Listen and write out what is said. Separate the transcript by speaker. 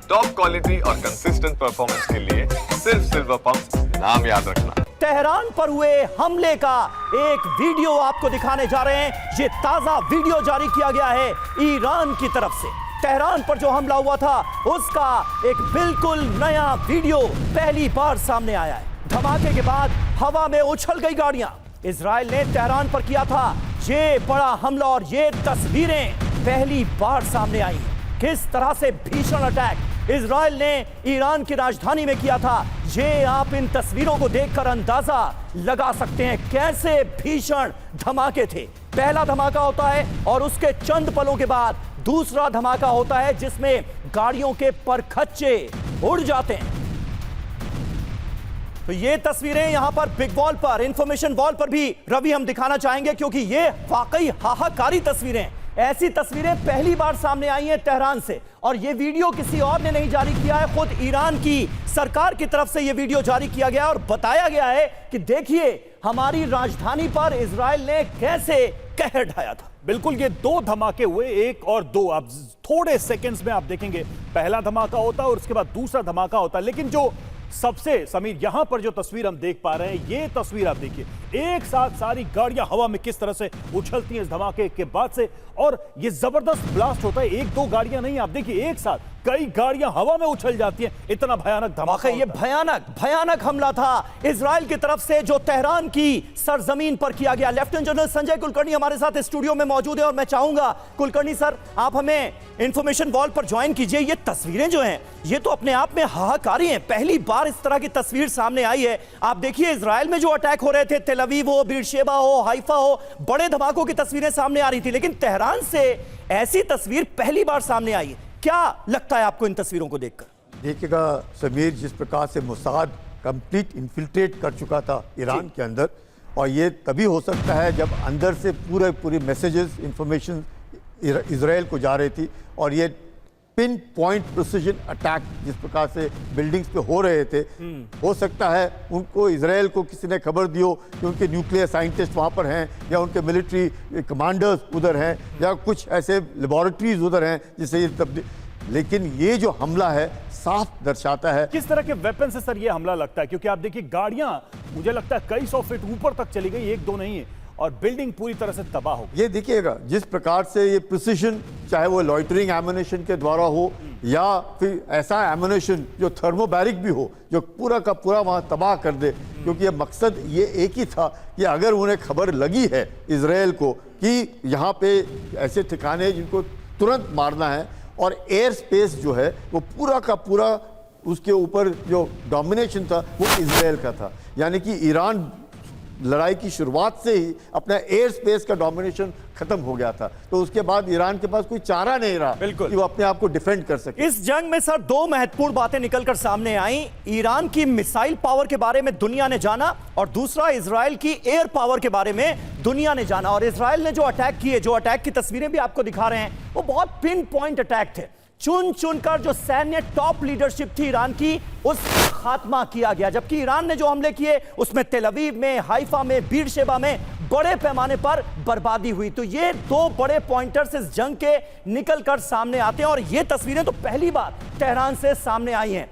Speaker 1: Top quality और consistent performance के लिए सिर्फ सिल्वर पंप नाम याद रखना।
Speaker 2: तेहरान पर हुए हमले का एक वीडियो आपको दिखाने जा रहे हैं। ये ताजा वीडियो जारी किया गया है ईरान की तरफ से। तेहरान पर जो हमला हुआ था उसका एक बिल्कुल नया वीडियो पहली बार सामने आया है। धमाके के बाद हवा में उछल गई गाड़ियां। इजराइल ने तेहरान पर किया था ये बड़ा हमला और ये तस्वीरें पहली बार सामने आई। किस तरह से भीषण अटैक इजराइल ने ईरान की राजधानी में किया था, ये आप इन तस्वीरों को देखकर अंदाजा लगा सकते हैं कैसे भीषण धमाके थे। पहला धमाका होता है और उसके चंद पलों के बाद दूसरा धमाका होता है जिसमें गाड़ियों के परखच्चे उड़ जाते हैं। तो ये तस्वीरें यहां पर बिग वॉल पर, इंफॉर्मेशन वॉल पर भी रवि हम दिखाना चाहेंगे क्योंकि ये वाकई हाहाकारी तस्वीरें। ऐसी तस्वीरें पहली बार सामने आई हैं तेहरान से और ये वीडियो किसी और ने नहीं जारी किया है, खुद ईरान की सरकार की तरफ से ये वीडियो जारी किया गया और बताया गया है कि देखिए हमारी राजधानी पर इजराइल ने कैसे कहर ढाया था।
Speaker 3: बिल्कुल, ये दो धमाके हुए, एक और दो। आप थोड़े सेकंड्स में आप देखेंगे पहला धमाका होता है और उसके बाद दूसरा धमाका होता है। लेकिन जो सबसे समीर यहां पर जो तस्वीर हम देख पा रहे हैं, ये तस्वीर आप देखिए, एक साथ सारी गाड़ियां हवा में किस तरह से उछलती हैं इस धमाके के बाद से, और ये जबरदस्त ब्लास्ट होता है। एक दो गाड़ियां नहीं, आप देखिए एक साथ कई गाड़ियां हवा में उछल जाती हैं। इतना भयानक धमाका,
Speaker 2: ये भयानक हमला था इजराइल की तरफ से जो तेहरान की सरजमीन पर किया गया। लेफ्टिनेंट जनरल संजय कुलकर्णी हमारे साथ स्टूडियो में मौजूद है और मैं चाहूंगा कुलकर्णी सर आप हमें इंफॉर्मेशन वॉल पर ज्वाइन कीजिए। ये तस्वीरें जो हैं ये तो अपने आप में हाहाकारी हैं। पहली बार इस तरह की तस्वीर सामने आई है। आप देखिए इजराइल में जो अटैक हो रहे थे, तेल अवीव हो, बीरशेबा हो, हाइफा हो, बड़े धमाकों की तस्वीरें सामने आ रही थी, लेकिन तेहरान से ऐसी तस्वीर पहली बार सामने आई है। क्या लगता है आपको इन तस्वीरों को देखकर?
Speaker 4: देखिएगा समीर, जिस प्रकार से मोसाद कंप्लीट इन्फिल्ट्रेट कर चुका था ईरान के अंदर, और ये तभी हो सकता है जब अंदर से पूरी मैसेजेस इंफॉर्मेशन इजराइल को जा रही थी, और ये पिन पॉइंट प्रिसिजन अटैक जिस प्रकार से बिल्डिंग्स पे हो रहे थे, हो सकता है उनको इजराइल को किसी ने खबर दी हो कि उनके न्यूक्लियर साइंटिस्ट वहाँ पर हैं, या उनके मिलिट्री कमांडर्स उधर हैं, या कुछ ऐसे लेबोरेटरीज उधर हैं जिससे ये तब्दील। लेकिन ये जो हमला है साफ दर्शाता है
Speaker 3: किस तरह के वेपन से सर ये हमला लगता है, क्योंकि आप देखिए गाड़ियां मुझे लगता है कई 100 फीट ऊपर तक चली गई, एक दो नहीं है, और बिल्डिंग पूरी तरह से तबाह हो गई।
Speaker 4: ये देखिएगा जिस प्रकार से ये प्रिसिजन, चाहे वो लॉइटरिंग एमुनेशन के द्वारा हो या फिर ऐसा एमुनेशन जो थर्मोबैरिक भी हो, जो पूरा का पूरा वहां तबाह कर दे, क्योंकि ये मकसद ये एक ही था कि अगर उन्हें खबर लगी है इजराइल को कि यहाँ पे ऐसे ठिकाने जिनको तुरंत मारना है, और एयर स्पेस जो है वो पूरा का पूरा उसके ऊपर जो डोमिनेशन था वो इजराइल का था। यानी कि ईरान लड़ाई की शुरुआत से ही अपना एयर स्पेस का डोमिनेशन खत्म हो गया था, तो उसके बाद ईरान के पास कोई चारा नहीं रहा कि वो अपने आप को डिफेंड कर सके।
Speaker 2: इस जंग में सर दो महत्वपूर्ण बातें निकलकर सामने आई। ईरान की मिसाइल पावर के बारे में दुनिया ने जाना, और दूसरा इजराइल की एयर पावर के बारे में दुनिया ने जाना। और इजराइल ने जो अटैक किए, जो अटैक की तस्वीरें भी आपको दिखा रहे हैं, वो बहुत पिन पॉइंट अटैक थे। चुन चुनकर जो सैन्य टॉप लीडरशिप थी ईरान की, उसका खात्मा किया गया। जबकि ईरान ने जो हमले किए उसमें तेल अवीव में, हाइफा में, बीरशेबा में बड़े पैमाने पर बर्बादी हुई। तो ये दो बड़े पॉइंटर्स इस जंग के निकलकर सामने आते हैं और ये तस्वीरें तो पहली बार तेहरान से सामने आई हैं।